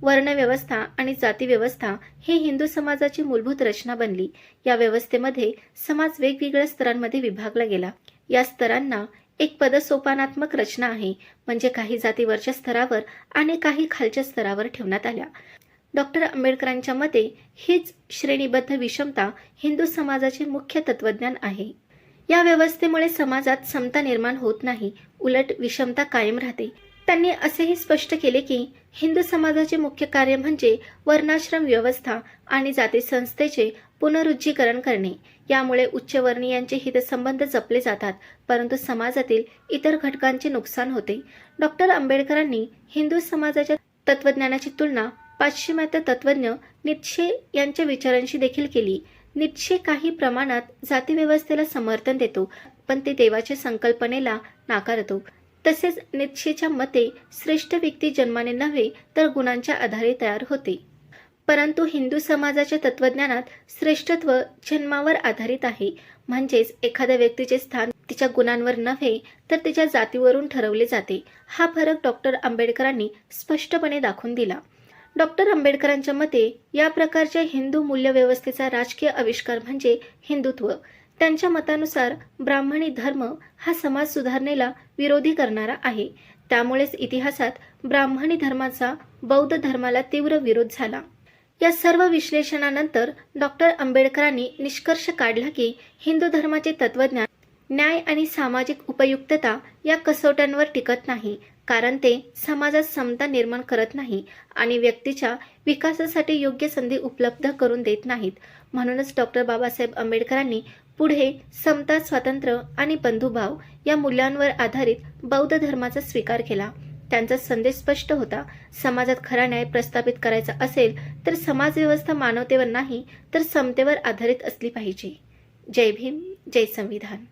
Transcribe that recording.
वर्णव्यवस्था आणि जातीव्यवस्था ही हिंदू समाजाची मूलभूत रचना बनली। या व्यवस्थेमध्ये समाज वेगवेगळ्या स्तरांमध्ये विभागला गेला। या स्तरांना एक पदसोपानात्मक रचना आहे, म्हणजे काही जाती वरच्या स्तरावर आणि काही खालच्या स्तरावर ठेवण्यात आल्या। डॉक्टर आंबेडकरांच्या मते हीच श्रेणीबद्ध विषमता हिंदू समाजाचे मुख्य तत्वज्ञान आहे। या व्यवस्थेमुळे समाजात समता निर्माण होत नाही, उलट विषमता कायम राहते। त्यांनी असेही स्पष्ट केले की हिंदू समाजाचे मुख्य कार्य म्हणजे वर्णाश्रम व्यवस्था आणि जाती संस्थेचे पुनरुज्जीकरण करणे। यामुळे उच्चवर्णीयांचे हितसंबंध जपले जातात, परंतु समाजातील इतर घटकांचे नुकसान होते। डॉक्टर आंबेडकरांनी हिंदू समाजाच्या तत्वज्ञानाची तुलना पाश्चिमात्य तत्वज्ञ नीत्शे यांच्या विचारांशी देखील केली। नीत्शे काही प्रमाणात जातीव्यवस्थेला समर्थन देतो, पण ते देवाच्या संकल्पनेला नाकारतो। तसेच नीत्शेच्या मते श्रेष्ठ व्यक्ती जन्माने नव्हे तर गुणांच्या आधारे तयार होते, परंतु हिंदू समाजाच्या तत्वज्ञानात श्रेष्ठत्व जन्मावर आधारित आहे, म्हणजेच एखाद्या व्यक्तीचे स्थान तिच्या गुणांवर नव्हे तर तिच्या जातीवरून ठरवले जाते। हा फरक डॉक्टर आंबेडकरांनी स्पष्टपणे दाखवून दिला। डॉक्टर आंबेडकरांच्या मते या प्रकारच्या हिंदू मूल्यव्यवस्थेचा राजकीय आविष्कार म्हणजे हिंदुत्व। त्यांच्या मतानुसार ब्राह्मणी धर्म हा समाज सुधारणेला विरोधी करणारा आहे, त्यामुळेच इतिहासात ब्राह्मणी धर्माचा बौद्ध धर्माला तीव्र विरोध झाला। या सर्व विश्लेषणानंतर डॉक्टर आंबेडकरांनी निष्कर्ष काढला की हिंदू धर्माचे तत्वज्ञान न्याय आणि सामाजिक उपयुक्तता या कसोट्यांवर टिकत नाही, कारण ते समाजात समता निर्माण करत नाही आणि व्यक्तीच्या विकासासाठी योग्य संधी उपलब्ध करून देत नाहीत। म्हणूनच डॉक्टर बाबासाहेब आंबेडकरांनी पुढे समता, स्वातंत्र्य आणि बंधुभाव या मूल्यांवर आधारित बौद्ध धर्माचा स्वीकार केला। त्यांचा संदेश स्पष्ट होता, समाजात खरा न्याय प्रस्थापित करायचा असेल तर समाजव्यवस्था मानवतेवर नाही तर समतेवर आधारित असली पाहिजे। जय भीम, जय संविधान।